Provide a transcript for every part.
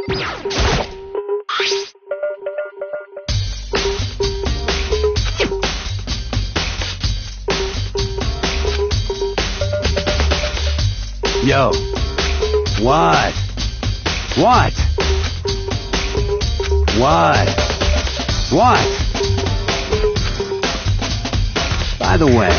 Yo. What? What? What? What? By the way...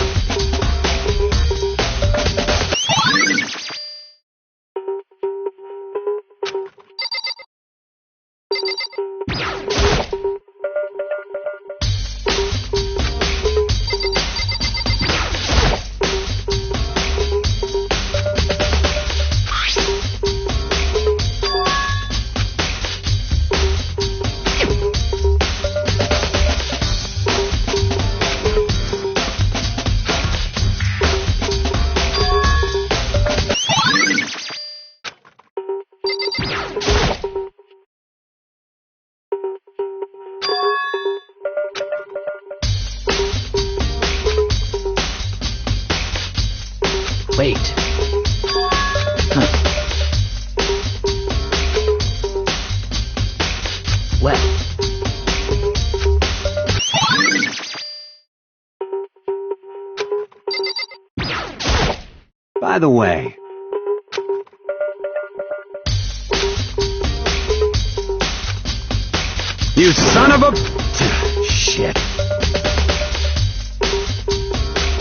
Wait. Well. By the way... You son of a... Shit.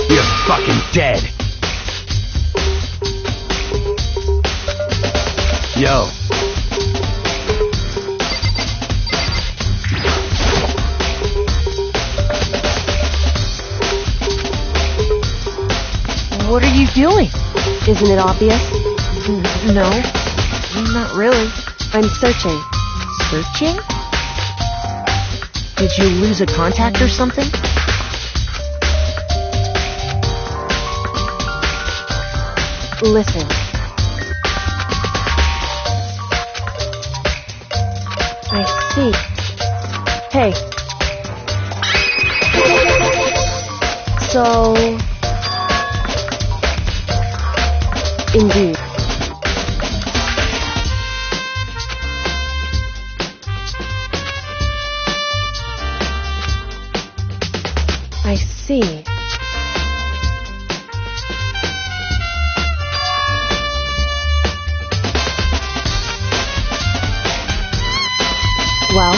You're fucking dead. Yo. What are you doing? Isn't it obvious? No, not really. I'm searching. Searching? Did you lose a contact or something? Listen. I see. Hey. So... Indeed. I see. Well?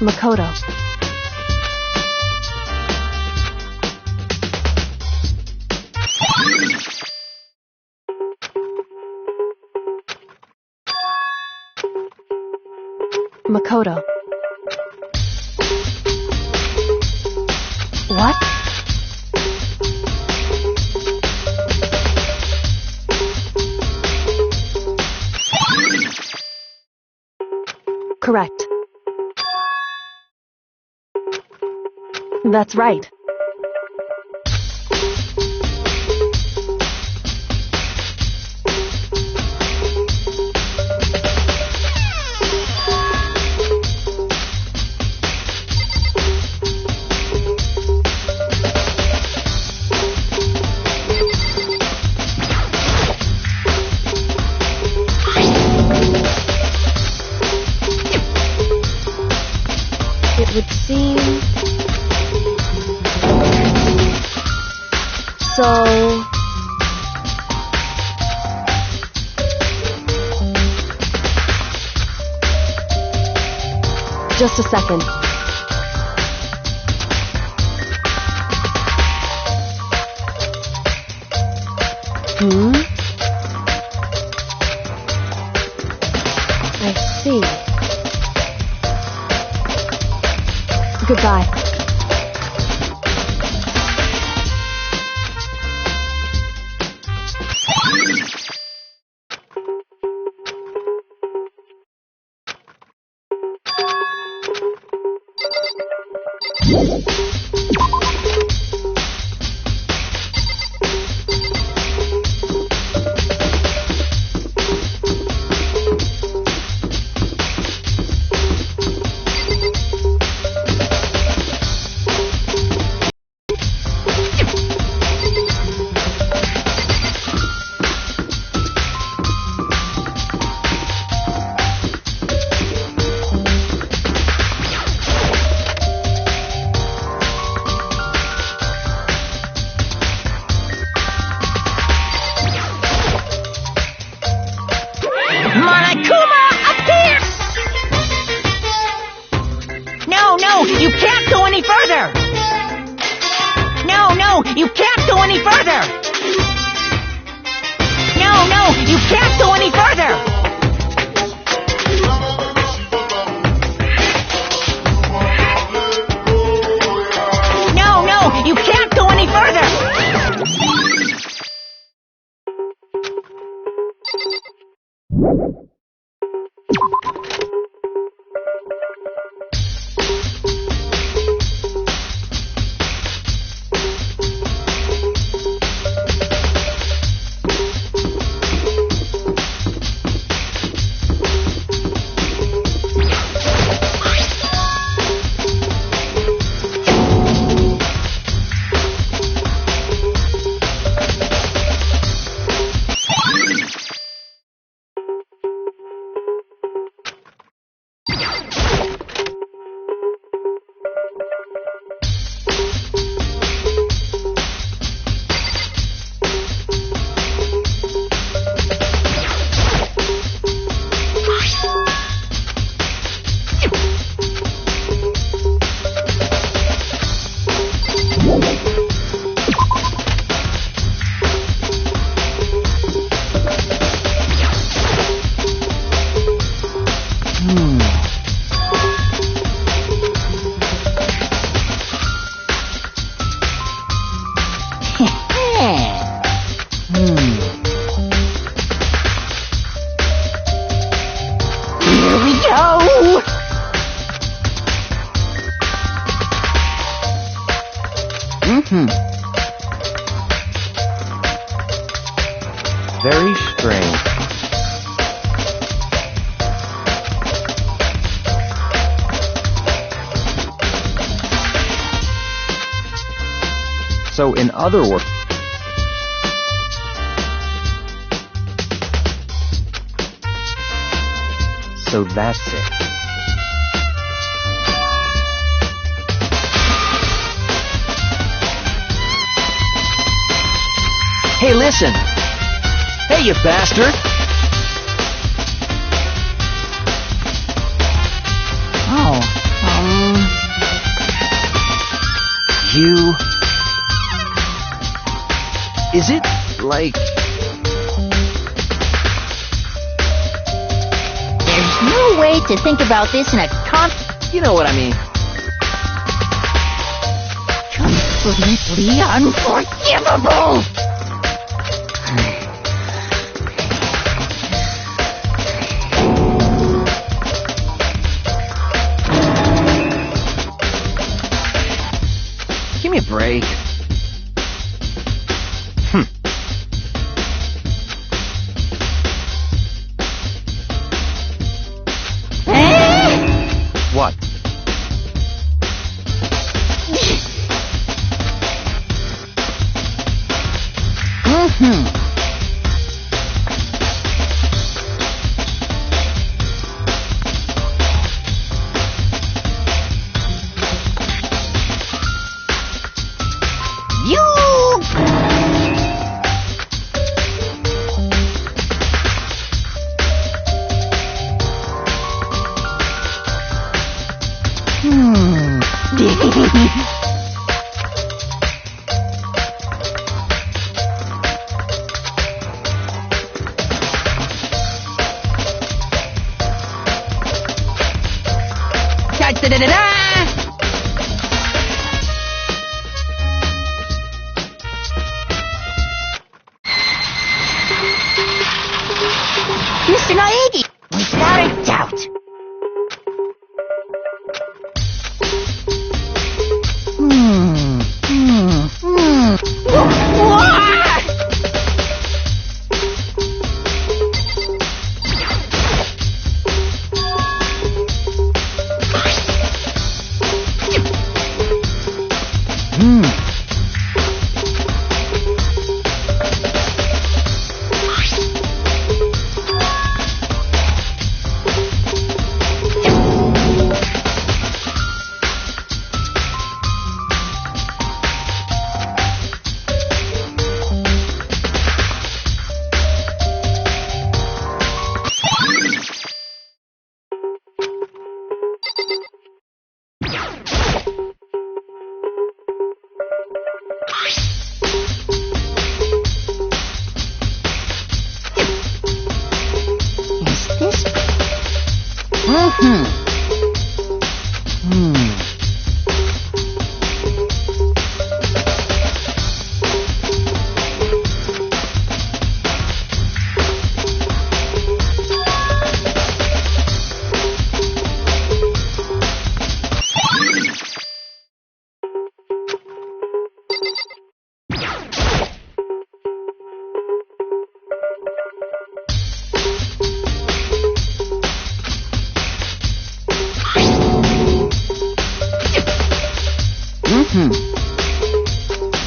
Makoto. Makoto. What? Correct. That's right. It would seem... so... Just a second. I see. Goodbye. You can't go any further! No, you can't go any further! No, you can't go any further! No, you can't go any further! Very strange. So, in other words... So that's it. Hey, listen! Hey, you bastard! Oh, you... Is it, like... There's no way to think about this in a You know what I mean. completely unforgivable! Give me a break. What? Da-da-da-da! Mr. Naegi, without a doubt.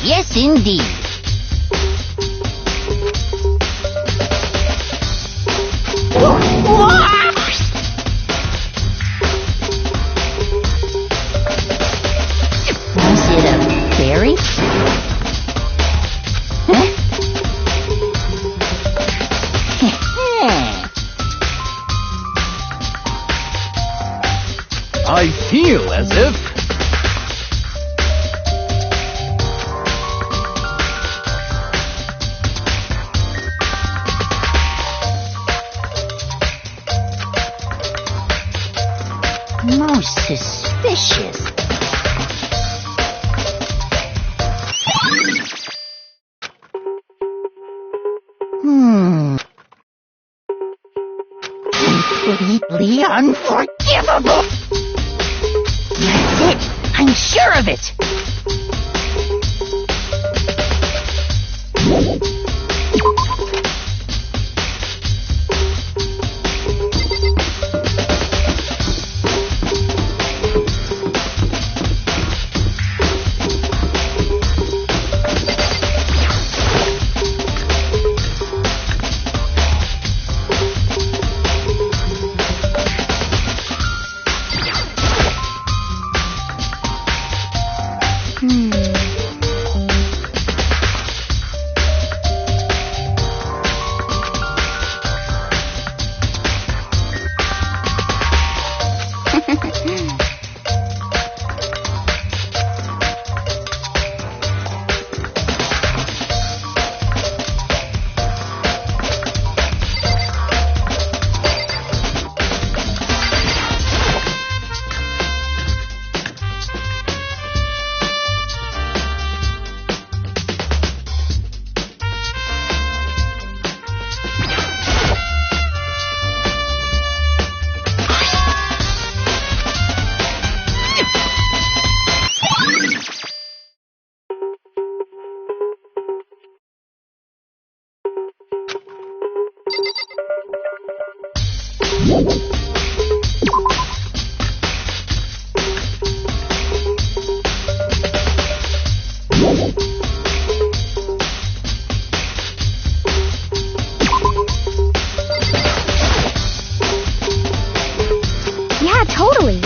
Yes, indeed. Is it a berry? I feel as if... Most suspicious. Completely unforgivable. That's it. I'm sure of it. Yeah, totally.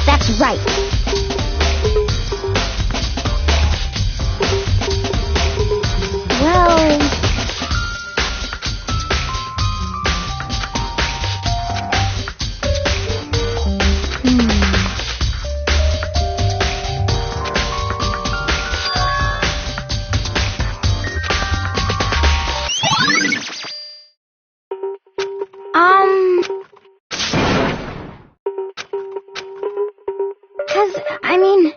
That's right. Well... I mean...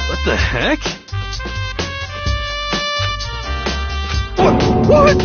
What the heck? What?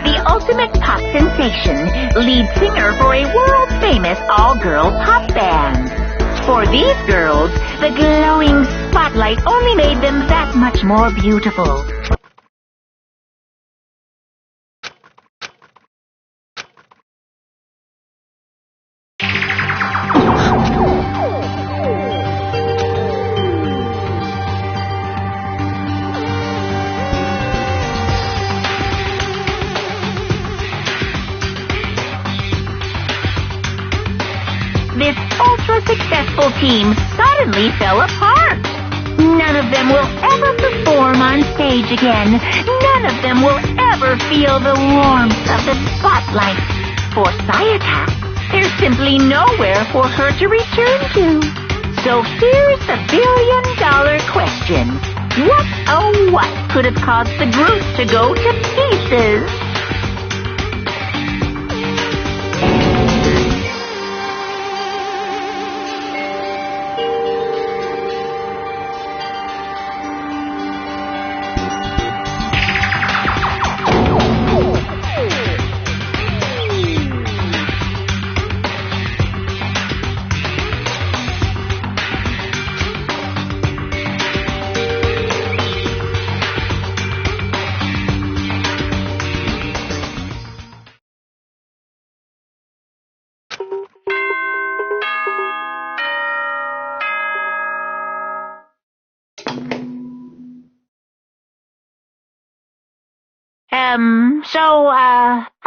The ultimate pop sensation, lead singer for a world-famous all-girl pop band. For these girls, the glowing spotlight only made them that much more beautiful. This ultra-successful team suddenly fell apart. None of them will ever perform on stage again. None of them will ever feel the warmth of the spotlight. For Sayaka, there's simply nowhere for her to return to. So here's the billion-dollar question. What, oh what, could have caused the group to go to pieces?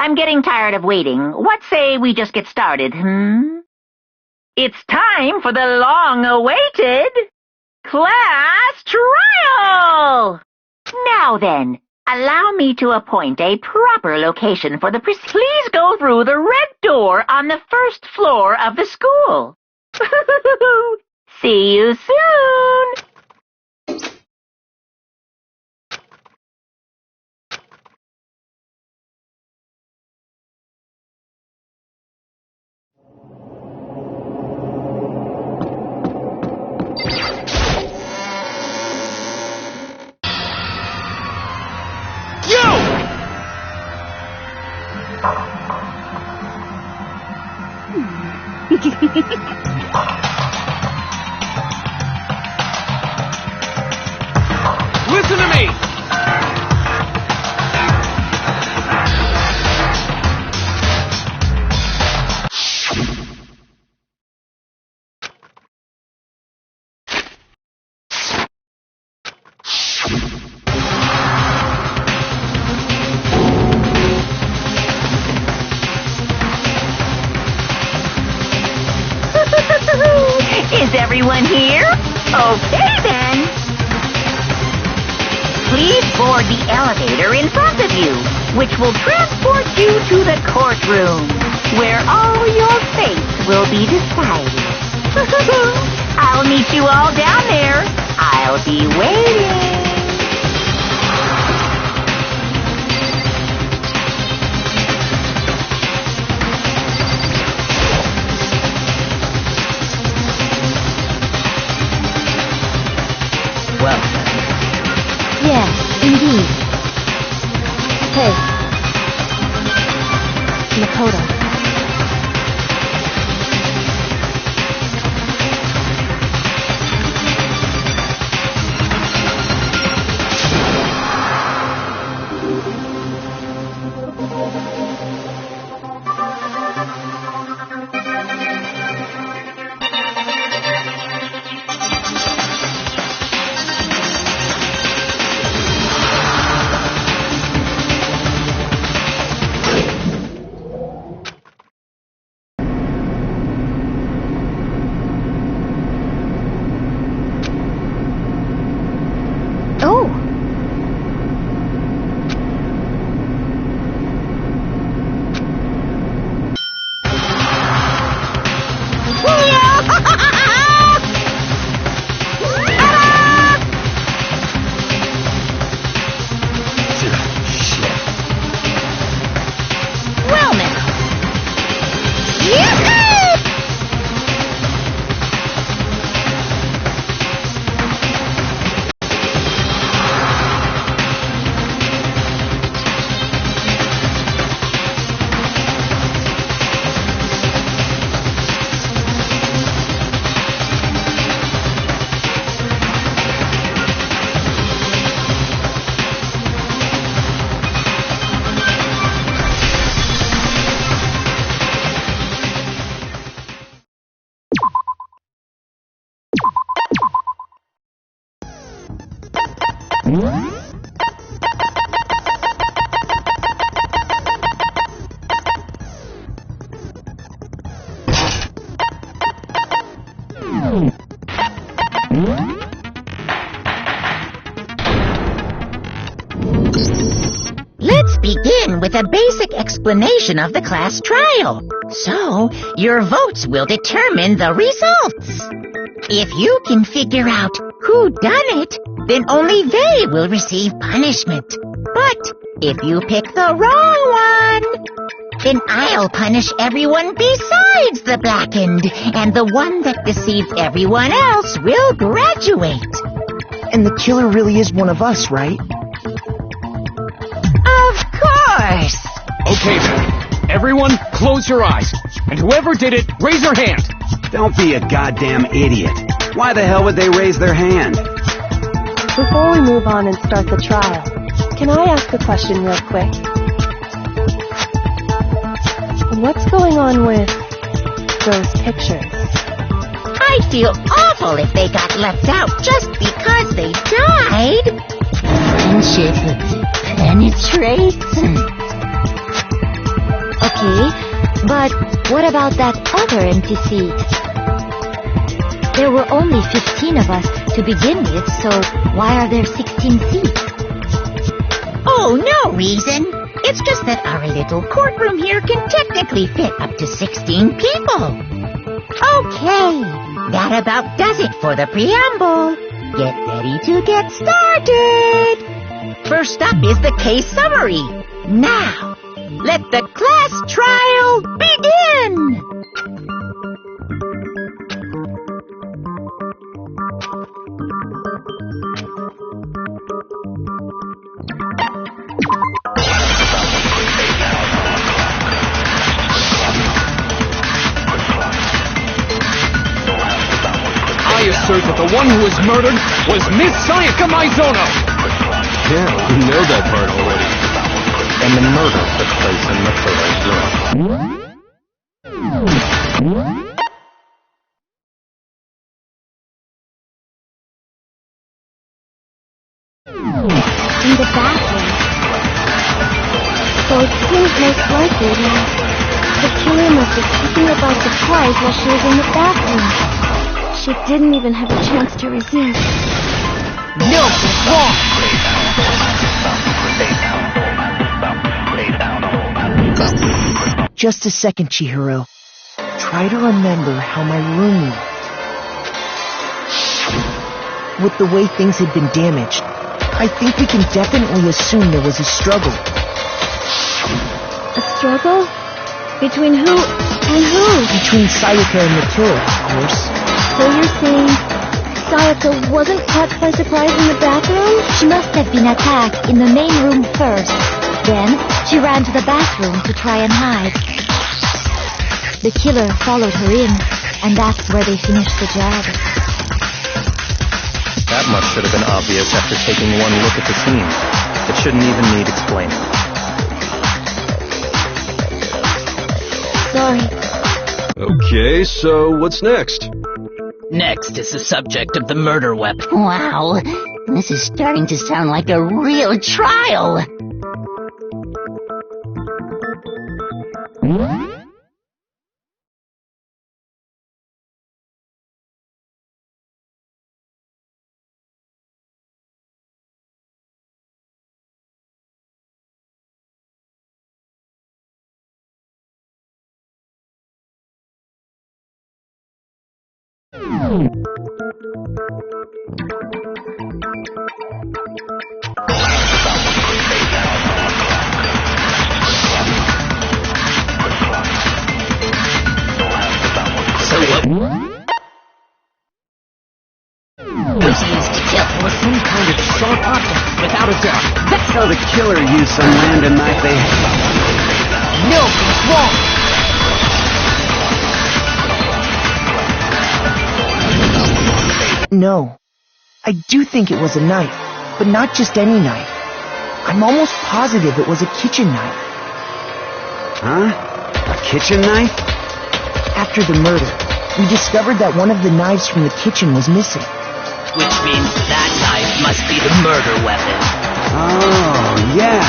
I'm getting tired of waiting. What say we just get started, It's time for the long-awaited class trial! Now then, allow me to appoint a proper location for the Please go through the red door on the first floor of the school. See you soon! Listen to me! Is everyone here? Okay, then. Please board the elevator in front of you, which will transport you to the courtroom, where all your fates will be decided. I'll meet you all down there. I'll be waiting. Well, Yes, indeed. Hey. Makoto. Let's begin with a basic explanation of the class trial. So, your votes will determine the results. If you can figure out who done it, then only they will receive punishment. But if you pick the wrong one, then I'll punish everyone besides the blackened, and the one that deceived everyone else will graduate. And the killer really is one of us, right? Of course! Okay then. Everyone, close your eyes. And whoever did it, raise your hand. Don't be a goddamn idiot. Why the hell would they raise their hand? Before we move on and start the trial, can I ask a question real quick? What's going on with those pictures? I'd feel awful if they got left out just because they died. Friendship penetrates. Okay, but what about that other empty seat? There were only 15 of us to begin with, so why are there 16 seats? Oh, no reason. It's just that our little courtroom here can technically fit up to 16 people. Okay, that about does it for the preamble. Get ready to get started. First up is the case summary. Now, let the class trial begin. I assert that the one who was murdered was Miss Sayaka Maizono. Yeah, we know that part already. And the murder took place in the photo room. In the bathroom. So it seems most likely that the killer must have taken her by surprise while she was in the bathroom. She didn't even have a chance to resist. No, wrong. Just a second, Chihiro. Try to remember how my room looked. With the way things had been damaged, I think we can definitely assume there was a struggle. A struggle? Between who and who? Between Sayaka and the killer, of course. So you're saying Sayaka wasn't caught by surprise in the bathroom? She must have been attacked in the main room first. Then she ran to the bathroom to try and hide. The killer followed her in, and that's where they finished the job. That much should have been obvious after taking one look at the scene. It shouldn't even need explaining. Sorry. Okay, so what's next? Next is the subject of the murder weapon. Wow, this is starting to sound like a real trial. Was used to kill Was some kind of sharp object, without a doubt. So the killer used some random knife they had. No, wrong. No. I do think it was a knife, but not just any knife. I'm almost positive it was a kitchen knife. Huh? A kitchen knife? After the murder, we discovered that one of the knives from the kitchen was missing. Which means that knife must be the murder weapon. Oh, yeah.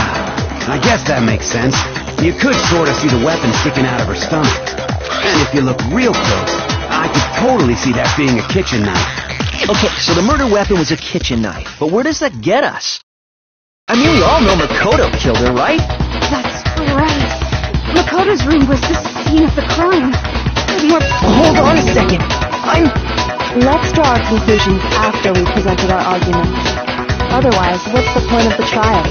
I guess that makes sense. You could sort of see the weapon sticking out of her stomach. And if you look real close, I could totally see that being a kitchen knife. Okay, so the murder weapon was a kitchen knife, but where does that get us? I mean, we all know Makoto killed her, right? That's right. Makoto's room was the scene of the crime. Hold on a second. Let's draw our conclusions after we presented our arguments. Otherwise, what's the point of the trial?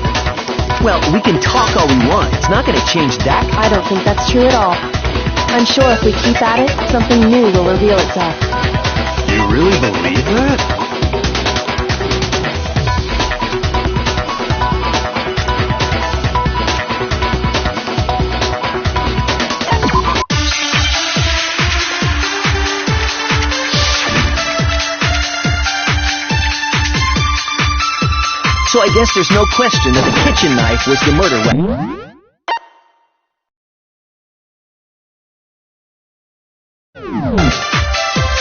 Well, we can talk all we want. It's not going to change that. I don't think that's true at all. I'm sure if we keep at it, something new will reveal itself. You really believe that? So I guess there's no question that the kitchen knife was the murder weapon.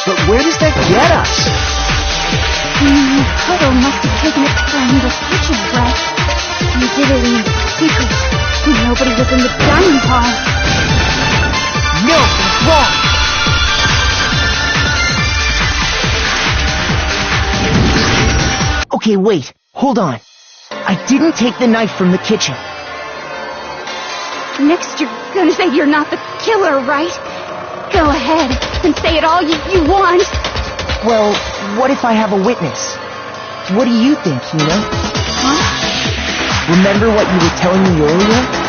But where does that get us? Makoto must have taken it from the kitchen, right? He did it in secret. Nobody was in the dining hall. No, that's wrong. Okay, wait. Hold on. I didn't take the knife from the kitchen. Next, you're gonna say you're not the killer, right? Go ahead and say it all you want. Well, what if I have a witness? What do you think, Hina? Huh? Remember what you were telling me earlier?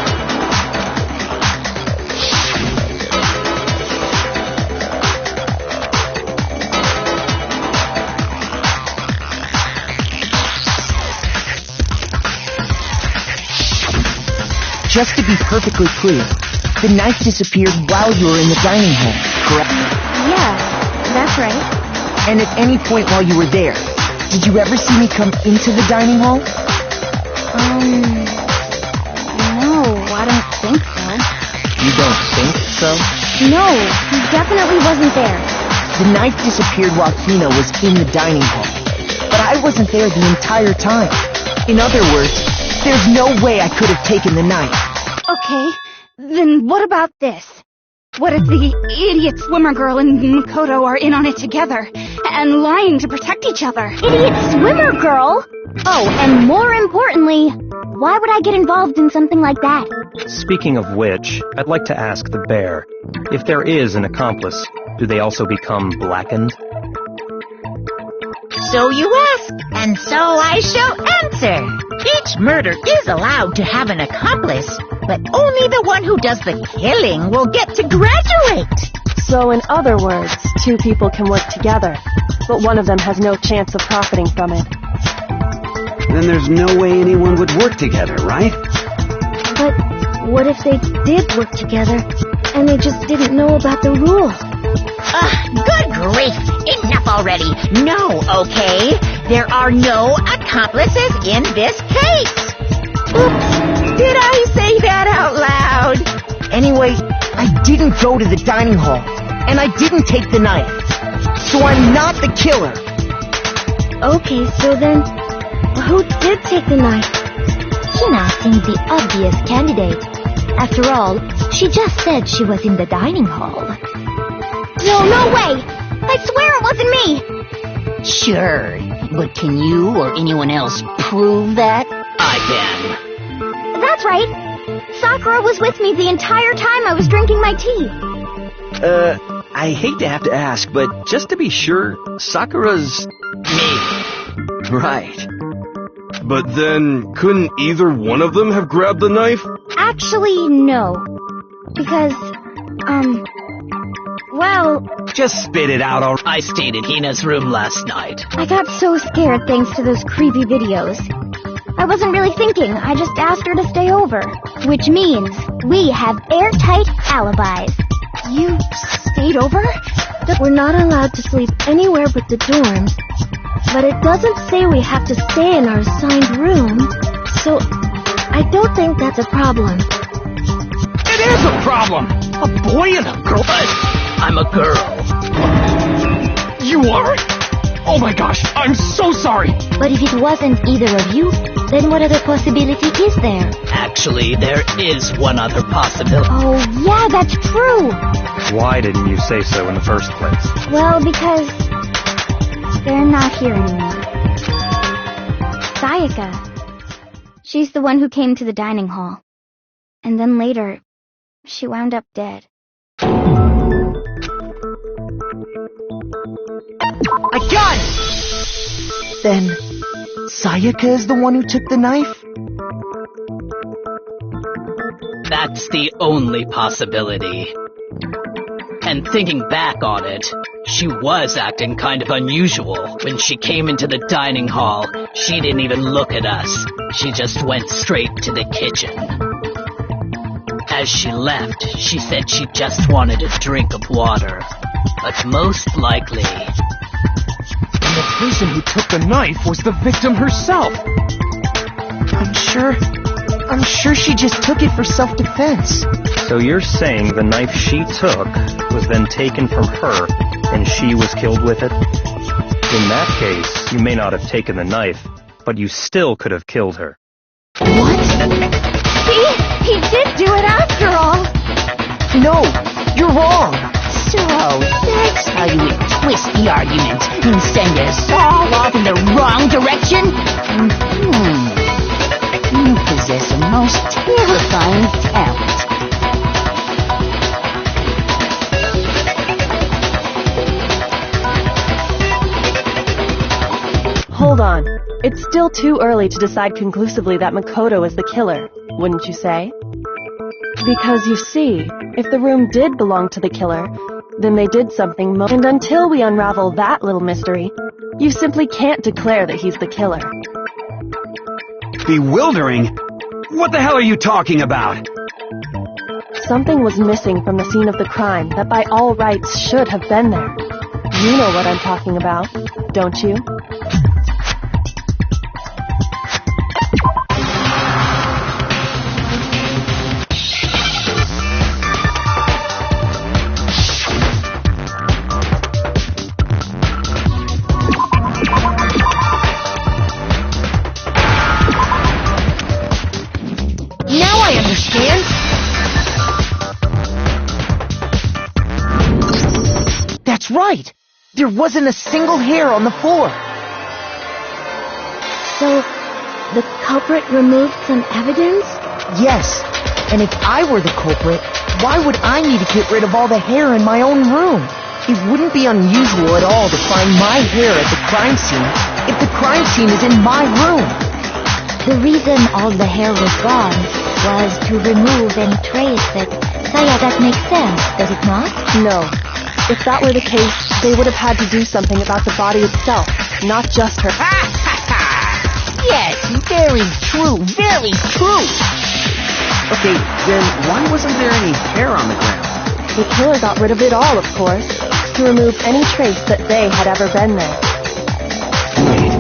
Just to be perfectly clear, the knife disappeared while you were in the dining hall, correct? Yeah, that's right. And at any point while you were there, did you ever see me come into the dining hall? No, I don't think so. You don't think so? No, he definitely wasn't there. The knife disappeared while Hina was in the dining hall, but I wasn't there the entire time. In other words, there's no way I could have taken the knife. Okay, then what about this? What if the idiot swimmer girl and Makoto are in on it together, and lying to protect each other? Idiot swimmer girl? Oh, and more importantly, why would I get involved in something like that? Speaking of which, I'd like to ask the bear, if there is an accomplice, do they also become blackened? So you ask, and so I shall answer. Each murder is allowed to have an accomplice, but only the one who does the killing will get to graduate. So in other words, two people can work together, but one of them has no chance of profiting from it. Then there's no way anyone would work together, right? But what if they did work together, and they just didn't know about the rules? Good grief! Enough already! No, okay? There are no accomplices in this case! Oops! Did I say that out loud? Anyway, I didn't go to the dining hall, and I didn't take the knife. So I'm not the killer. Okay, so then, who did take the knife? Hina seemed the obvious candidate. After all, she just said she was in the dining hall. No way! I swear it wasn't me! Sure, but can you or anyone else prove that? I can. That's right. Sakura was with me the entire time I was drinking my tea. I hate to have to ask, but just to be sure, Sakura's... Me. Right. But then, couldn't either one of them have grabbed the knife? Actually, no. Because, well... Just spit it out already. I stayed in Hina's room last night. I got so scared thanks to those creepy videos. I wasn't really thinking, I just asked her to stay over. Which means we have airtight alibis. You stayed over? We're not allowed to sleep anywhere but the dorms, but it doesn't say we have to stay in our assigned room, so I don't think that's a problem. It is a problem! A boy and a girl. But I'm a girl. You are? Oh my gosh, I'm so sorry! But if it wasn't either of you, then what other possibility is there? Actually, there is one other possibility. Oh, yeah, that's true. Why didn't you say so in the first place? Well, because they're not here anymore. Sayaka. She's the one who came to the dining hall. And then later, she wound up dead. I got it! Then, Sayaka is the one who took the knife? That's the only possibility. And thinking back on it, she was acting kind of unusual. When she came into the dining hall, she didn't even look at us. She just went straight to the kitchen. As she left, she said she just wanted a drink of water. But most likely... The person who took the knife was the victim herself. I'm sure she just took it for self-defense. So you're saying the knife she took was then taken from her, and she was killed with it? In that case, you may not have taken the knife, but you still could have killed her. What? He did do it after all. No, you're wrong. So, that's how you would twist the argument and send us all off in the wrong direction? You possess a most terrifying talent. Hold on. It's still too early to decide conclusively that Makoto is the killer, wouldn't you say? Because you see, if the room did belong to the killer, then they did something and until we unravel that little mystery, you simply can't declare that he's the killer. Bewildering? What the hell are you talking about? Something was missing from the scene of the crime that by all rights should have been there. You know what I'm talking about, don't you? Right! There wasn't a single hair on the floor! So, the culprit removed some evidence? Yes, and if I were the culprit, why would I need to get rid of all the hair in my own room? It wouldn't be unusual at all to find my hair at the crime scene if the crime scene is in my room. The reason all the hair was gone was to remove any trace it. Saya, that makes sense, does it not? No. If that were the case, they would have had to do something about the body itself, not just her. Yes, very true, very true. Okay, then why wasn't there any hair on the ground? The killer got rid of it all, of course, to remove any trace that they had ever been there. Wait,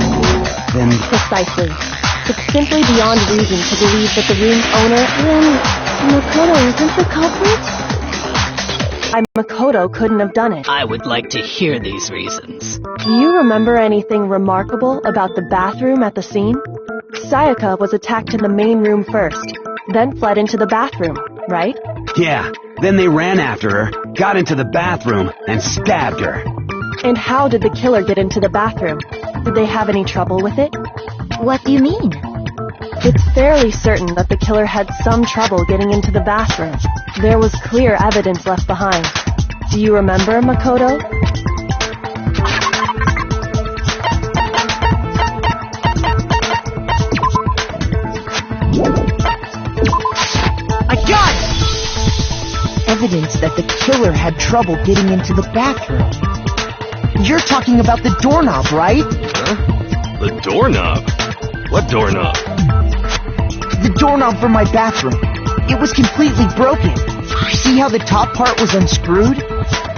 then... Precisely. It's simply beyond reason to believe that the room's owner... Then Makoto isn't the culprit? Makoto couldn't have done it. I would like to hear these reasons. Do you remember anything remarkable about the bathroom at the scene? Sayaka was attacked in the main room first, then fled into the bathroom, right? Yeah, then they ran after her, got into the bathroom, and stabbed her. And how did the killer get into the bathroom? Did they have any trouble with it? What do you mean? It's fairly certain that the killer had some trouble getting into the bathroom. There was clear evidence left behind. Do you remember, Makoto? I got it! Evidence that the killer had trouble getting into the bathroom. You're talking about the doorknob, right? Huh? The doorknob? What doorknob? The doorknob for my bathroom. It was completely broken. See how the top part was unscrewed?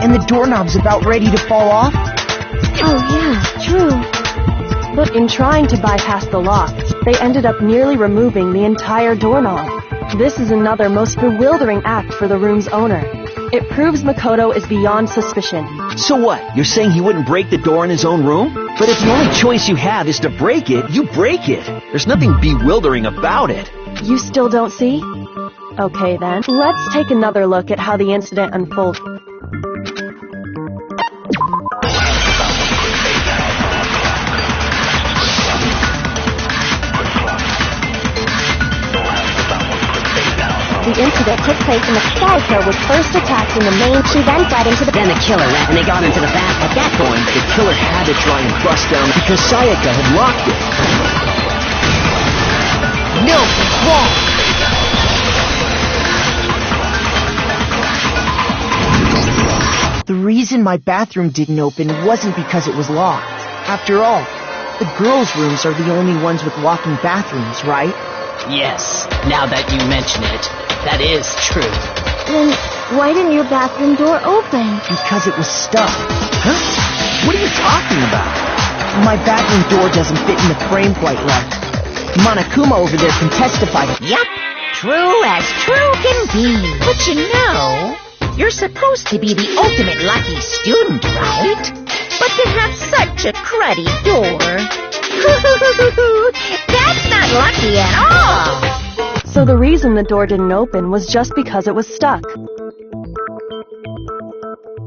And the doorknob's about ready to fall off? Oh yeah, true. But in trying to bypass the lock, they ended up nearly removing the entire doorknob. This is another most bewildering act for the room's owner. It proves Makoto is beyond suspicion. So what? You're saying he wouldn't break the door in his own room? But if the only choice you have is to break it, you break it. There's nothing bewildering about it. You still don't see? Okay then, let's take another look at how the incident unfolded. The incident took place in the Sayaka was first attacked in the main. She then fled into the... Then the killer left and they got into the back. At that point, the killer had to try and bust down because Sayaka had locked it. No, wrong! The reason my bathroom didn't open wasn't because it was locked. After all, the girls' rooms are the only ones with walking bathrooms, right? Yes, now that you mention it, that is true. Then why didn't your bathroom door open? Because it was stuck. Huh? What are you talking about? My bathroom door doesn't fit in the frame quite right. Monokuma over there can testify. Yup, true as true can be. But you know, you're supposed to be the ultimate lucky student, right? But to have such a cruddy door... That's not lucky at all! So the reason the door didn't open was just because it was stuck.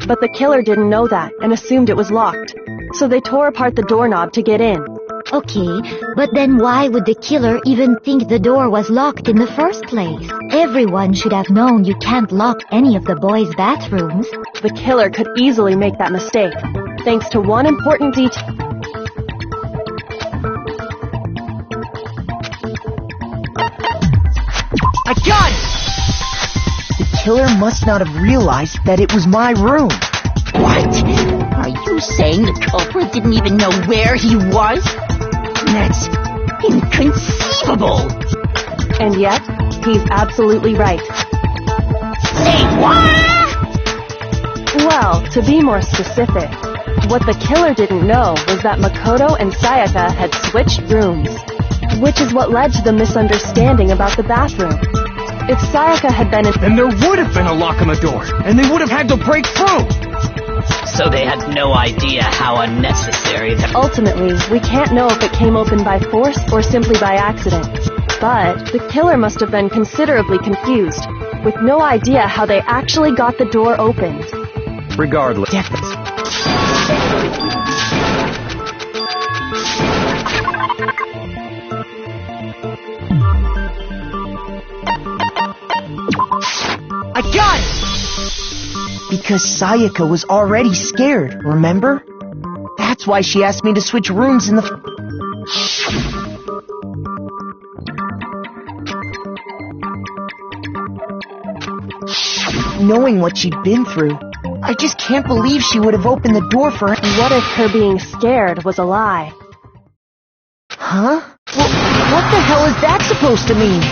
But the killer didn't know that and assumed it was locked. So they tore apart the doorknob to get in. Okay, but then why would the killer even think the door was locked in the first place? Everyone should have known you can't lock any of the boys' bathrooms. The killer could easily make that mistake, thanks to one important detail. I got it! The killer must not have realized that it was my room. What? Are you saying the culprit didn't even know where he was? That's inconceivable! And yet, he's absolutely right. Say what? Well, to be more specific, what the killer didn't know was that Makoto and Sayaka had switched rooms, which is what led to the misunderstanding about the bathroom. If Sayaka had been in... Then there would have been a lock on the door, and they would have had to break through! So they had no idea how unnecessary that... Ultimately, we can't know if it came open by force or simply by accident. But the killer must have been considerably confused, with no idea how they actually got the door opened. Regardless. I got it! Because Sayaka was already scared, remember? That's why she asked me to switch rooms in the... Knowing what she'd been through, I just can't believe she would have opened the door for her. What if her being scared was a lie? Huh? Well, what the hell is that supposed to mean?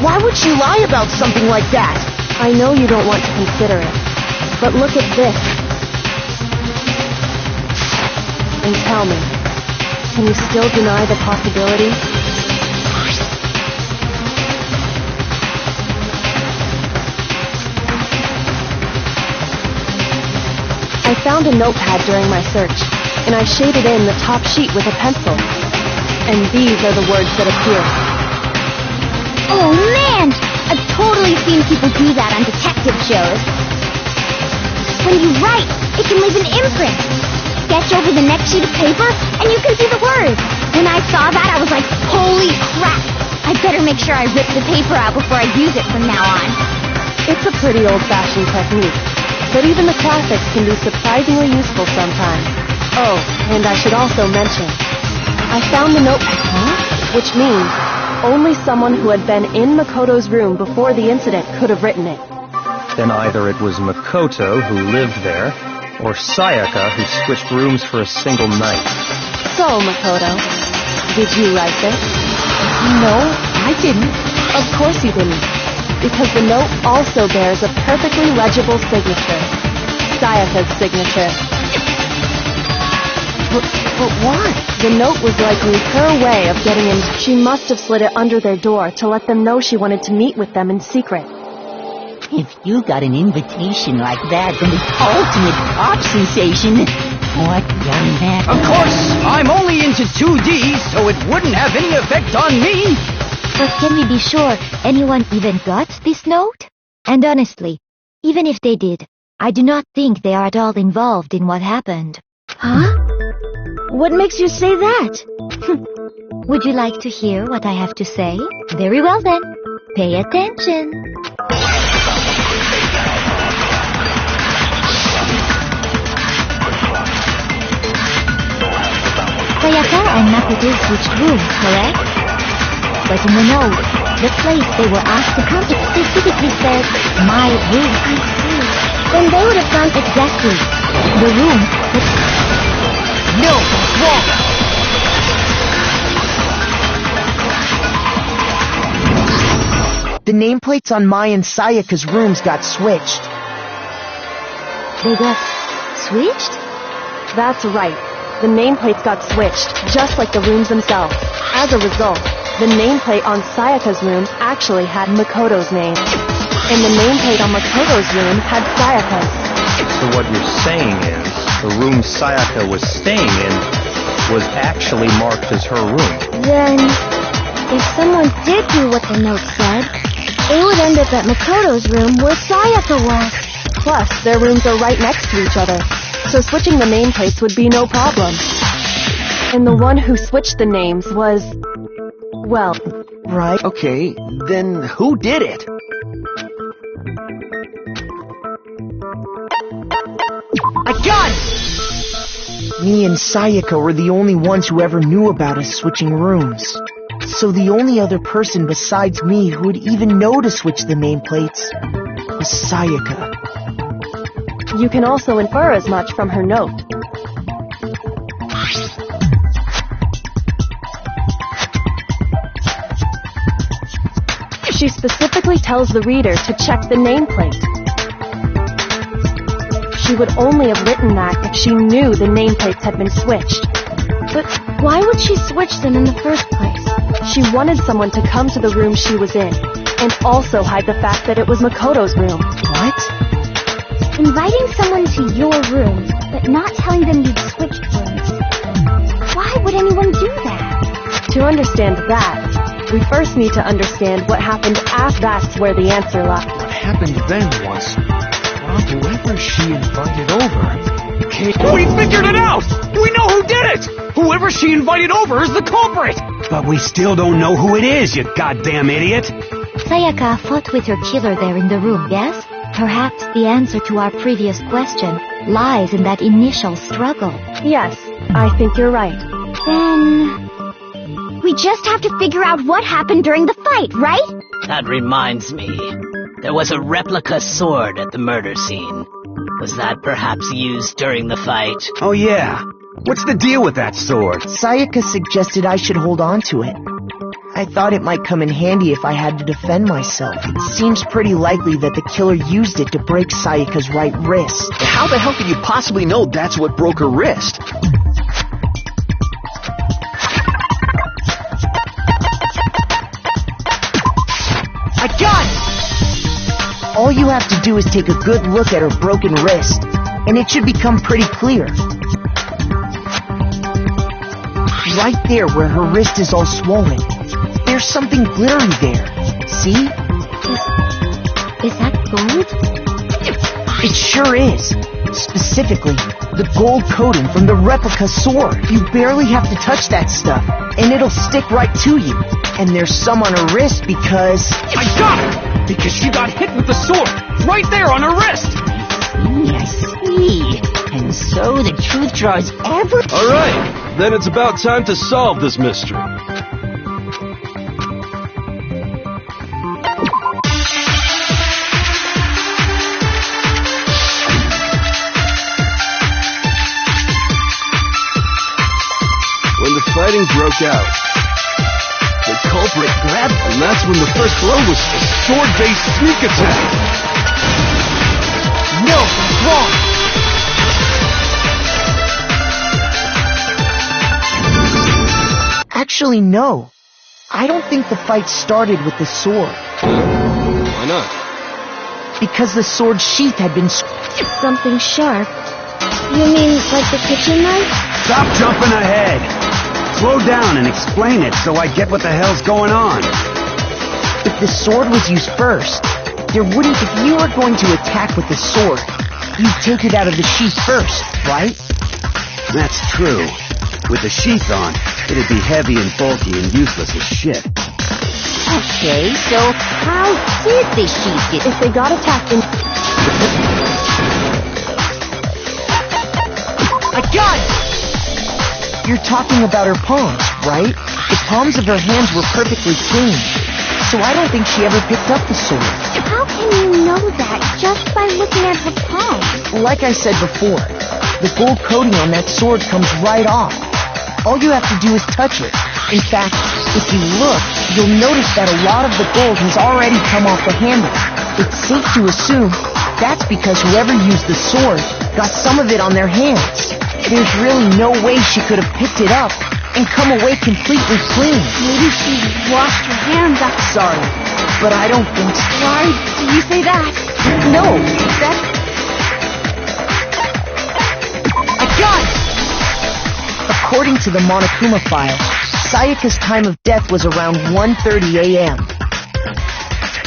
Why would she lie about something like that? I know you don't want to consider it, but look at this. And tell me, can you still deny the possibility? I found a notepad during my search, and I shaded in the top sheet with a pencil. And these are the words that appear. Oh man! I've totally seen people do that on detective shows. When you write, it can leave an imprint. Sketch over the next sheet of paper, and you can see the words. When I saw that, I was like, holy crap! I better make sure I rip the paper out before I use it from now on. It's a pretty old-fashioned technique, but even the classics can be surprisingly useful sometimes. Oh, and I should also mention, I found the notepad, which means only someone who had been in Makoto's room before the incident could have written it. Then either it was Makoto who lived there, or Sayaka who switched rooms for a single night. So, Makoto, did you write this? No, I didn't. Of course you didn't, because the note also bears a perfectly legible signature. Sayaka's signature. But why? The note was likely her way of getting in. She must have slid it under their door to let them know she wanted to meet with them in secret. If you got an invitation like that from the ultimate pop sensation, What, young man? Of course, I'm only into 2D, so it wouldn't have any effect on me. But can we be sure anyone even got this note? And honestly, even if they did, I do not think they are at all involved in what happened. Huh? What makes you say that? Would you like to hear what I have to say? Very well then. Pay attention. Sayaka and Makoto switched rooms, correct? But in the note, the place they were asked to come, it specifically said, my room. I see. Then they would have gone Exactly. The room that... No! Wrong! The nameplates on Mai and Sayaka's rooms got switched. They got switched? That's right. The nameplates got switched, just like the rooms themselves. As a result, the nameplate on Sayaka's room actually had Makoto's name. And the nameplate on Makoto's room had Sayaka's. So what you're saying is, the room Sayaka was staying in was actually marked as her room. Then, if someone did do what the note said, it would end up at Makoto's room where Sayaka was. Plus, their rooms are right next to each other, so switching the nameplates would be no problem. And the one who switched the names was... well... Right, okay, then who did it? I got it! Me and Sayaka were the only ones who ever knew about us switching rooms. So the only other person besides me who would even know to switch the nameplates was Sayaka. You can also infer as much from her note. She specifically tells the reader to check the nameplate. She would only have written that if she knew the nameplates had been switched. But why would she switch them in the first place? She wanted someone to come to the room she was in, and also hide the fact that it was Makoto's room. What? Inviting someone to your room, but not telling them you'd switched rooms. Why would anyone do that? To understand that, we first need to understand what happened after. That's where the answer lies. What happened then was, well, whoever she invited over came... We figured it out! We know who did it! Whoever she invited over is the culprit! But we still don't know who it is, you goddamn idiot! Sayaka fought with her killer there in the room, yes? Perhaps the answer to our previous question lies in that initial struggle. Yes, I think you're right. Then... we just have to figure out what happened during the fight, right? That reminds me. There was a replica sword at the murder scene. Was that perhaps used during the fight? Oh yeah. What's the deal with that sword? Sayaka suggested I should hold on to it. I thought it might come in handy if I had to defend myself. It seems pretty likely that the killer used it to break Sayaka's right wrist. How the hell could you possibly know that's what broke her wrist? I got it! All you have to do is take a good look at her broken wrist, and it should become pretty clear. Right there where her wrist is all swollen, there's something glittery there. See? Is that gold? It sure is. Specifically, the gold coating from the replica sword. You barely have to touch that stuff, and it'll stick right to you. And there's some on her wrist because... I got it! Because she got hit with the sword, right there on her wrist! I see. And so the truth draws ever... Alright, then it's about time to solve this mystery. When the fighting broke out, the culprit grabbed, and that's when the first blow was a sword-based sneak attack. No, wrong! Actually, no. I don't think the fight started with the sword. Why not? Because the sword sheath had been... Something sharp You mean like the kitchen knife? Stop jumping ahead! Slow down and explain it so I get what the hell's going on. If the sword was used first, there wouldn't... If you were going to attack with the sword, you'd take it out of the sheath first, right? That's true. With the sheath on, it'd be heavy and bulky and useless as shit. Okay, so how did the sheep get... If they got attacked in... I got it! You're talking about her palms, right? The palms of her hands were perfectly clean, so I don't think she ever picked up the sword. How can you know that just by looking at her palms? Like I said before, the gold coating on that sword comes right off. All you have to do is touch it. In fact, if you look, you'll notice that a lot of the gold has already come off the handle. It's safe to assume that's because whoever used the sword got some of it on their hands. There's really no way she could have picked it up and come away completely clean. Maybe she washed her hands after. Sorry, but I don't think so. Why do you say that? No, that... I got it! According to the Monokuma file, Sayaka's time of death was around 1:30 a.m.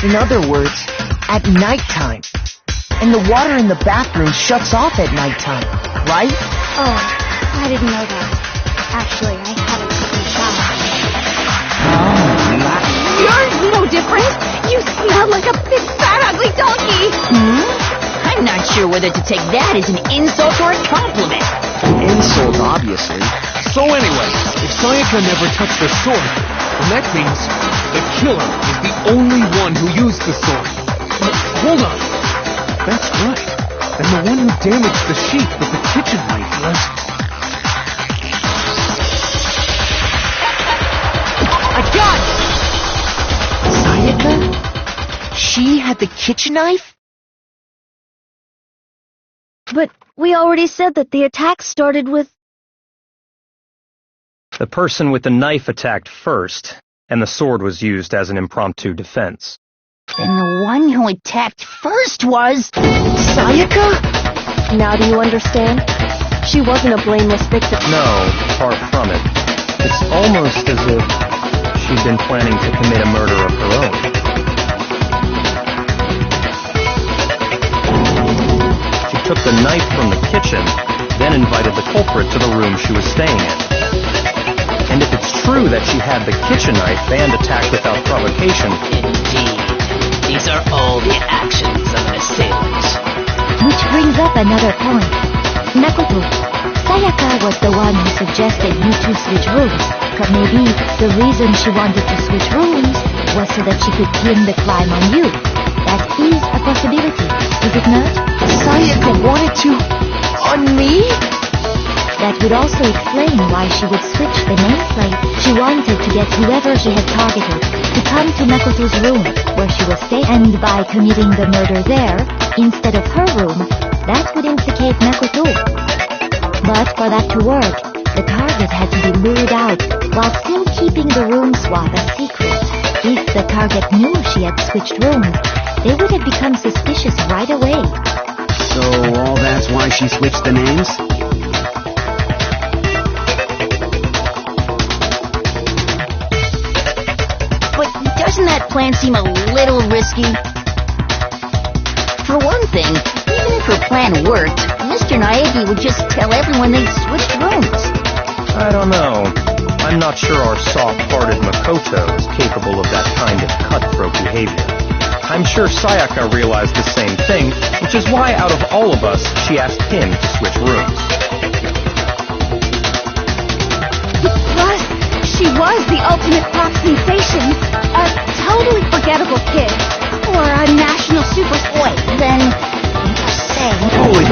In other words, at nighttime. And the water in the bathroom shuts off at nighttime, right? Oh, I didn't know that. Actually, I haven't taken a shower. You're no different. You smell like a big, fat, ugly donkey. I'm not sure whether to take that as an insult or a compliment. Insult, obviously. So anyway, if Sayaka never touched the sword, then that means the killer is the only one who used the sword. But hold on. That's right. And the one who damaged the sheep with the kitchen knife was... I got it! Sayaka? She had the kitchen knife? But we already said that the attack started with... The person with the knife attacked first, and the sword was used as an impromptu defense. Then the one who attacked first was... Sayaka? Now do you understand? She wasn't a blameless victim. No, far from it. It's almost as if she'd been planning to commit a murder of her own. She took the knife from the kitchen, then invited the culprit to the room she was staying in. And if it's true that she had the kitchen knife and attacked without provocation... Indeed. These are all the actions of an assailant. Which brings up another point. Makoto, Sayaka was the one who suggested you two switch rooms, but maybe the reason she wanted to switch rooms was so that she could pin the crime on you. That is a possibility, is it not? Sayaka wanted to... on me? That would also explain why she would switch the nameplate. She wanted to get whoever she had targeted to come to Makoto's room, where she was staying, and by committing the murder there, instead of her room, that would implicate Makoto. But for that to work, the target had to be lured out, while still keeping the room swap a secret. If the target knew she had switched rooms, they would have become suspicious right away. So all that's why she switched the names? Doesn't that plan seem a little risky? For one thing, even if her plan worked, Mr. Naegi would just tell everyone they'd switched rooms. I don't know. I'm not sure our soft-hearted Makoto is capable of that kind of cutthroat behavior. I'm sure Sayaka realized the same thing, which is why out of all of us, she asked him to switch rooms. Plus, she was the ultimate pop sensation. A totally forgettable kid. Or a national super... Wait, then... Say... Holy...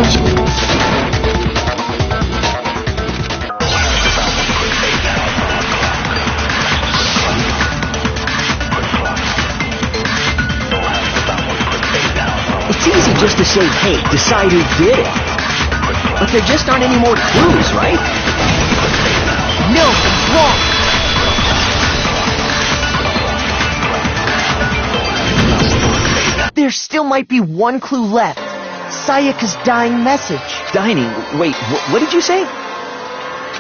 It's easy just to say, hey, decide who did it. But there just aren't any more clues, right? No, wrong! There still might be one clue left. Sayaka's dying message. Dining? Wait, what did you say?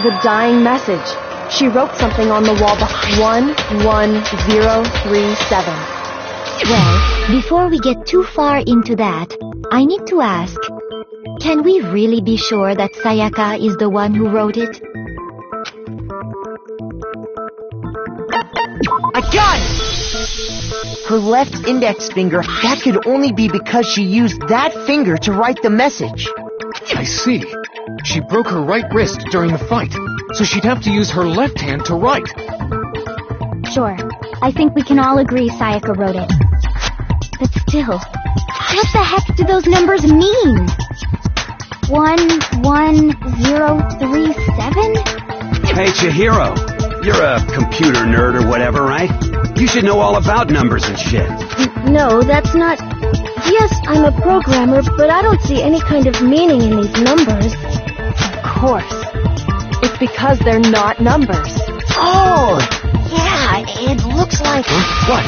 The dying message. She wrote something on the wall behind 11037. Well, before we get too far into that, I need to ask, can we really be sure that Sayaka is the one who wrote it? I got it! Her left index finger, that could only be because she used that finger to write the message. I see. She broke her right wrist during the fight, so she'd have to use her left hand to write. Sure. I think we can all agree Sayaka wrote it. But still, what the heck do those numbers mean? 11037? Hey, Chihiro. You're a computer nerd or whatever, right? You should know all about numbers and shit. No, that's not... Yes, I'm a programmer, but I don't see any kind of meaning in these numbers. Of course. It's because they're not numbers. Oh, yeah, it looks like... What?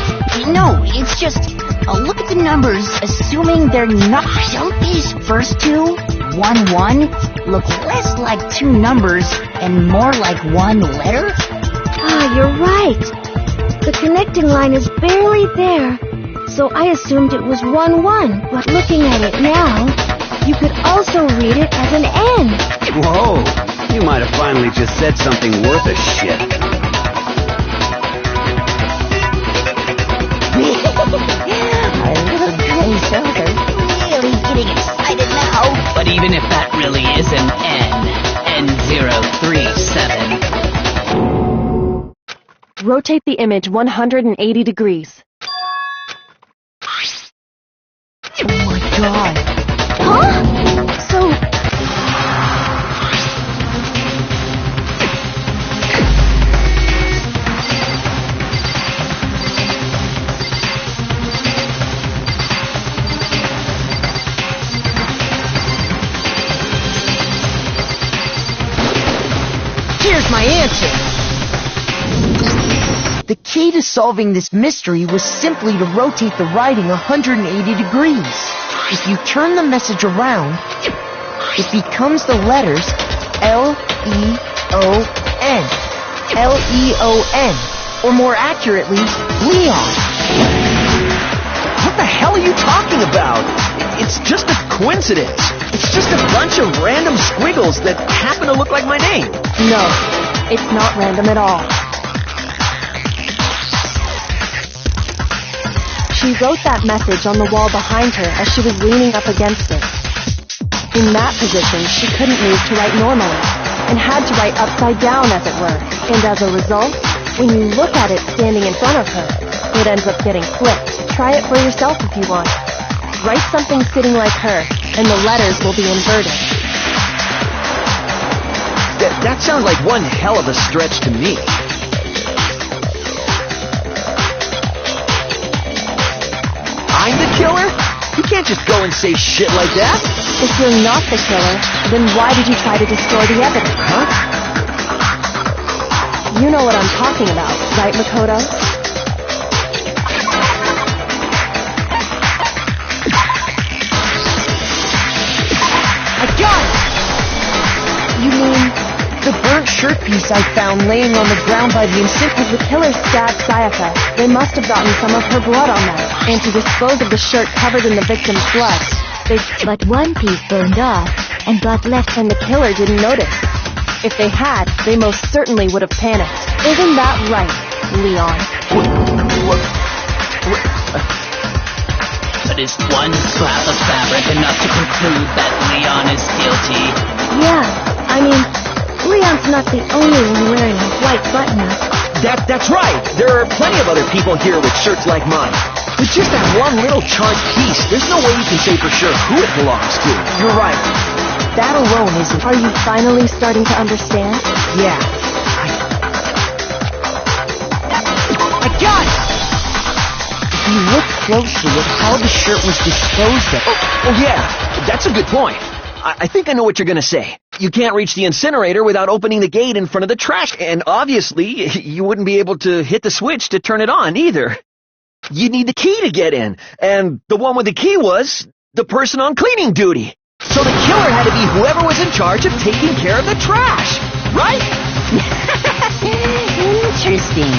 No, it's just... look at the numbers, assuming they're not... Don't these first two, 1-1, look less like two numbers and more like one letter? Ah, you're right. The connecting line is barely there, so I assumed it was 1-1. But looking at it now, you could also read it as an N. Whoa, you might have finally just said something worth a shit. Our little gray cells are really getting excited now. But even if that really is an N037... Rotate the image 180 degrees. Oh my god. Huh? So... Here's my answer. The key to solving this mystery was simply to rotate the writing 180 degrees. If you turn the message around, it becomes the letters L-E-O-N. L-E-O-N. Or more accurately, Leon. What the hell are you talking about? It's just a coincidence. It's just a bunch of random squiggles that happen to look like my name. No, it's not random at all. She wrote that message on the wall behind her as she was leaning up against it. In that position, she couldn't move to write normally, and had to write upside down, as it were. And as a result, when you look at it standing in front of her, it ends up getting flipped. Try it for yourself if you want. Write something sitting like her, and the letters will be inverted. That sounds like one hell of a stretch to me. I'm the killer? You can't just go and say shit like that. If you're not the killer, then why did you try to destroy the evidence? Huh? You know what I'm talking about, right, Makoto? I got it! You mean the burnt shirt piece I found laying on the ground by the incinerator? As the killer stabbed Sayaka, they must have gotten some of her blood on that. And to dispose of the shirt covered in the victim's blood, But one piece burned off and got left. and the killer didn't notice. If they had, they most certainly would have panicked. Isn't that right, Leon? But is one scrap of fabric enough to conclude that Leon is guilty? Yeah, I mean, Leon's not the only one wearing a white button-up. That's right. There are plenty of other people here with shirts like mine. With just that one little charred piece, there's no way you can say for sure who it belongs to. You're right. That alone isn't... Are you finally starting to understand? Yeah. I got it! If you look closely at how the shirt was disposed of... Oh yeah, that's a good point. I think I know what you're gonna say. You can't reach the incinerator without opening the gate in front of the trash, and obviously, you wouldn't be able to hit the switch to turn it on either. You need the key to get in, and the one with the key was the person on cleaning duty. So the killer had to be whoever was in charge of taking care of the trash, right? Interesting.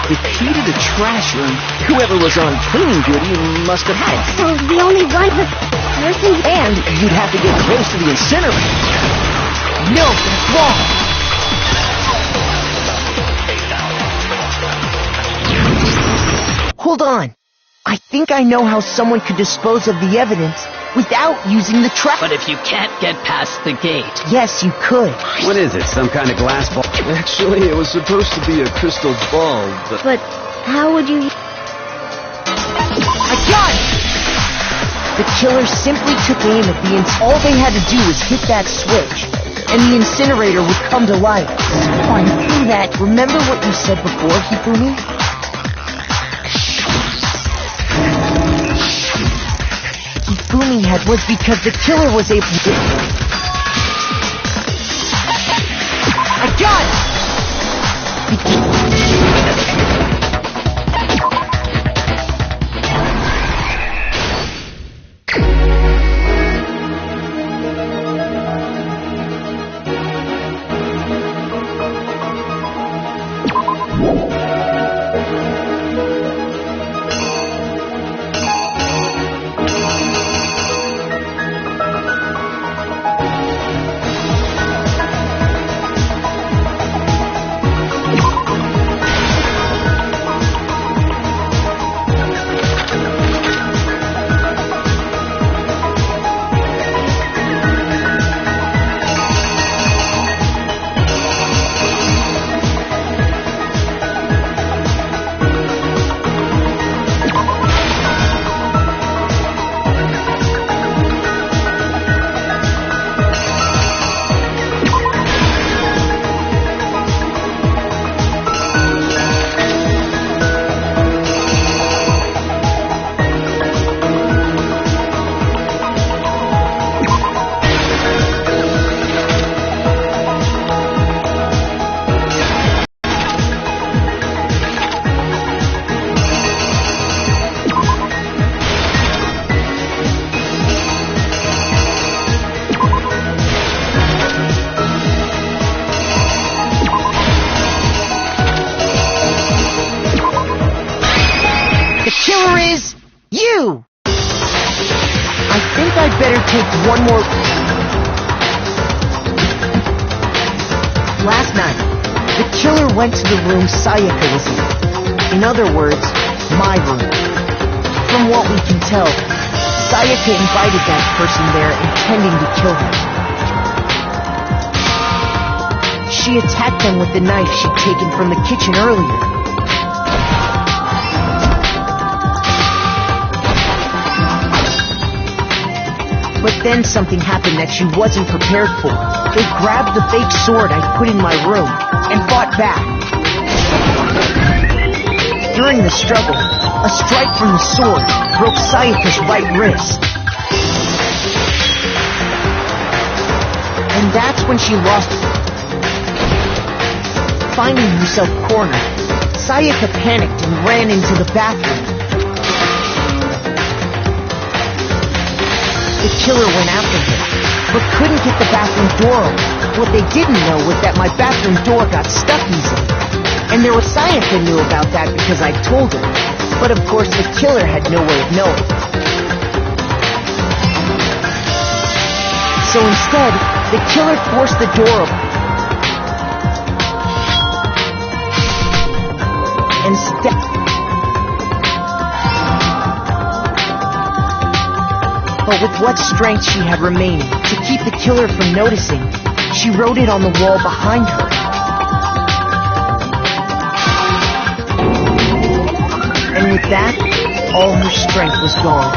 The key to the trash room, whoever was on cleaning duty must have had. So the only one person... And you'd have to get close to the incinerator. No, that's wrong. Hold on. I think I know how someone could dispose of the evidence without using the trap. But if you can't get past the gate... Yes, you could. What is it, some kind of glass ball? Actually, it was supposed to be a crystal ball, but... But how would you... I got it! The killer simply took aim at the all they had to do was hit that switch, and the incinerator would come to life. Someone threw that. Remember what you said before, Hifumi? Hifumi had was because the killer was able to... I got it! One more... Last night, the killer went to the room Sayaka was in. In other words, my room. From what we can tell, Sayaka invited that person there intending to kill him. She attacked them with the knife she'd taken from the kitchen earlier. But then something happened that she wasn't prepared for. They grabbed the fake sword I put in my room and fought back. During the struggle, a strike from the sword broke Sayaka's right wrist. And that's when she lost. Finding herself cornered, Sayaka panicked and ran into the bathroom. The killer went after her, but couldn't get the bathroom door open. What they didn't know was that my bathroom door got stuck easily. And there was Sayaka knew about that because I told her. But of course the killer had no way of knowing. So instead, the killer forced the door open. And stepped... But with what strength she had remaining to keep the killer from noticing, she wrote it on the wall behind her. And with that, all her strength was gone.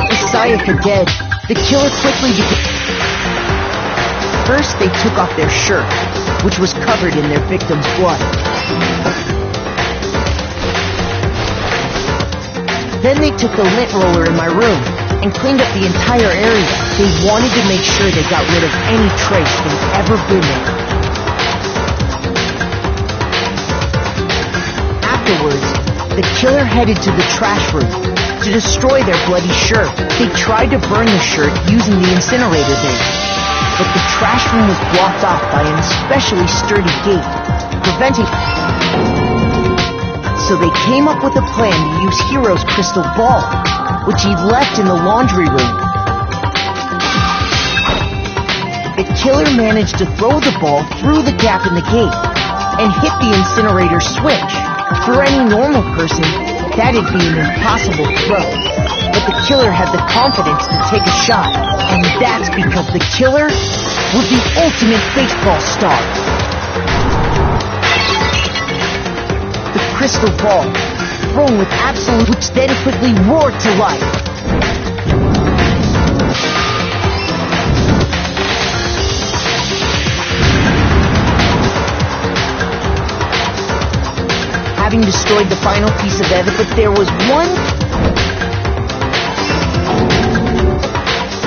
With Sayaka dead, the killer quickly began... First, they took off their shirt, which was covered in their victim's blood. Then they took the lint roller in my room and cleaned up the entire area. They wanted to make sure they got rid of any trace they'd ever been there. Afterwards, the killer headed to the trash room to destroy their bloody shirt. They tried to burn the shirt using the incinerator bin, but the trash room was blocked off by an especially sturdy gate, preventing... So they came up with a plan to use Hiro's crystal ball, which he'd left in the laundry room. The killer managed to throw the ball through the gap in the gate and hit the incinerator switch. For any normal person, that'd be an impossible throw. But the killer had the confidence to take a shot, and that's because the killer was the ultimate baseball star. The crystal ball, thrown with absolute, which then quickly roared to life. Having destroyed the final piece of evidence, but there was one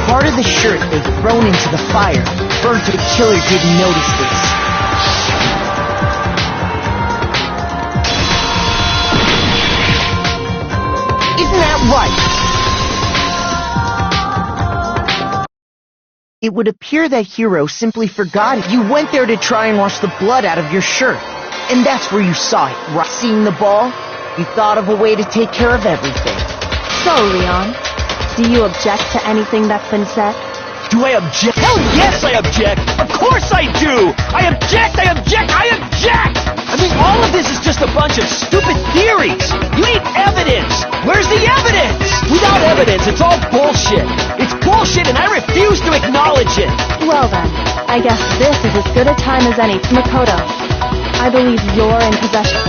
part of the shirt they'd thrown into the fire. Burnt. The killer didn't notice this. Isn't that right? It would appear that Hiro simply forgot it. You went there to try and wash the blood out of your shirt. And that's where you saw it, right? Seeing the ball, you thought of a way to take care of everything. So, Leon, do you object to anything that's been said? Do I object? Hell yes, I object! Of course I do! I object! I object! I object! I mean, all of this is just a bunch of stupid theories! You need evidence! Where's the evidence? Without evidence, it's all bullshit! It's bullshit and I refuse to acknowledge it! Well then, I guess this is as good a time as any. Makoto, I believe you're in possession.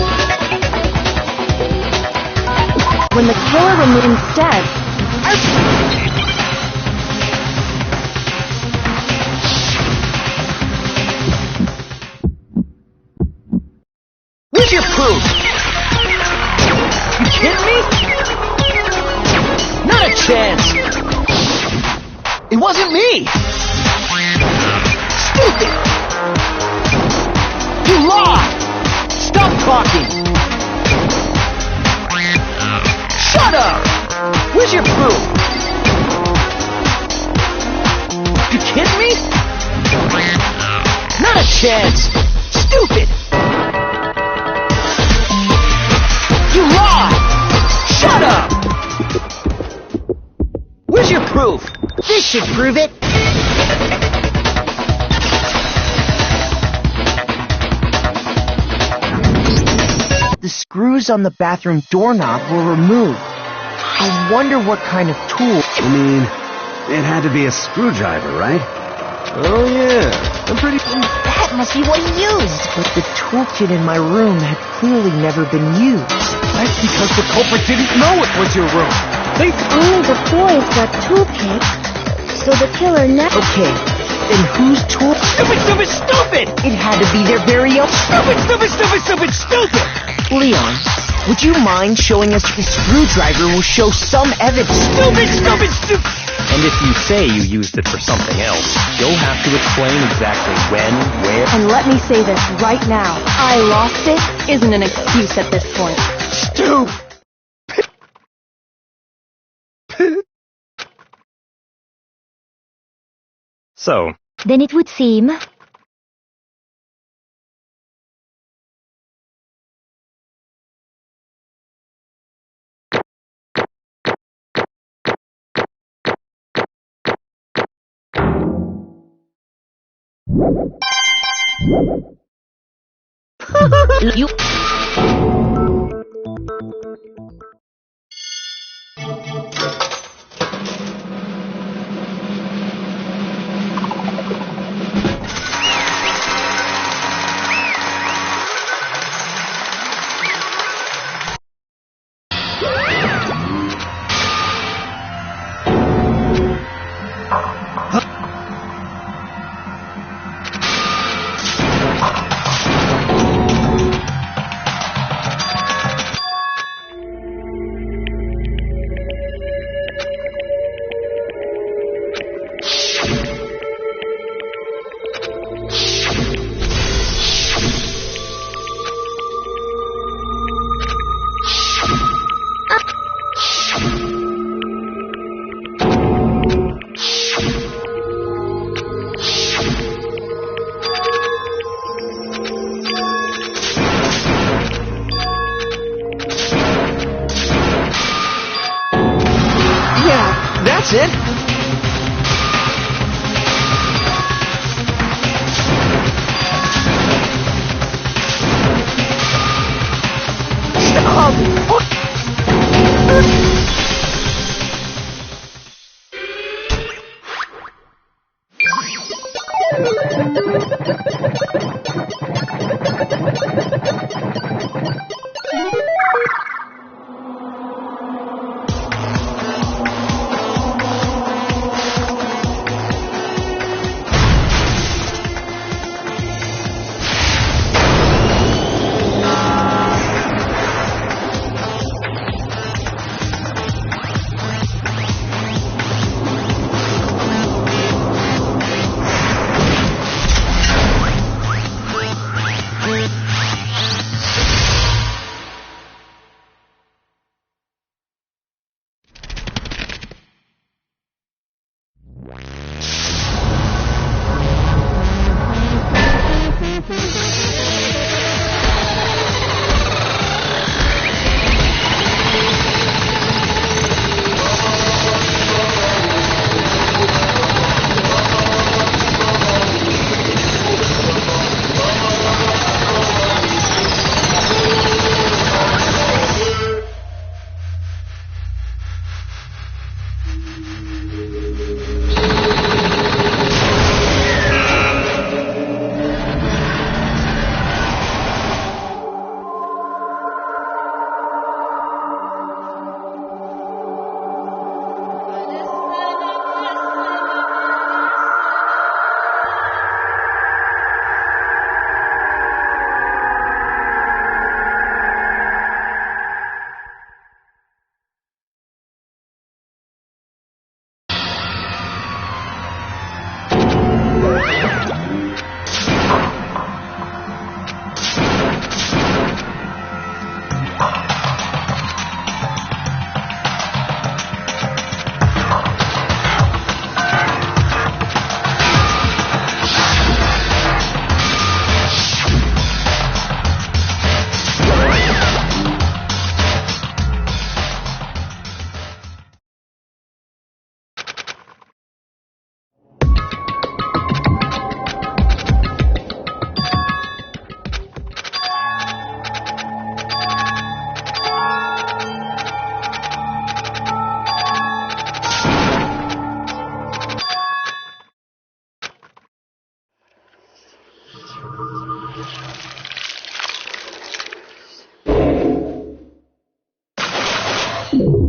When the killer removed instead... Where's your proof? You kidding me? Not a chance! It wasn't me! Stupid! You lied! Stop talking! Shut up! Where's your proof? You kidding me? Not a chance! Stupid! You lied! Shut up! Where's your proof? This should prove it. The screws on the bathroom doorknob were removed. I wonder what kind of tool. I mean, it had to be a screwdriver, right? Oh yeah, I'm pretty... That must be what he used. But the toolkit in my room had clearly never been used. That's because the culprit didn't know it was your room. Only the boys got toolkits, so the killer never... Okay, then whose tool... Stupid, stupid, stupid! It had to be their very own... Stupid, stupid, stupid, stupid, stupid! Leon, would you mind showing us the screwdriver will show some evidence? Stupid, stupid, stupid! And if you say you used it for something else, you'll have to explain exactly when, where... And let me say this right now. I lost it isn't an excuse at this point. Stupid! So, Then it would seem... You... you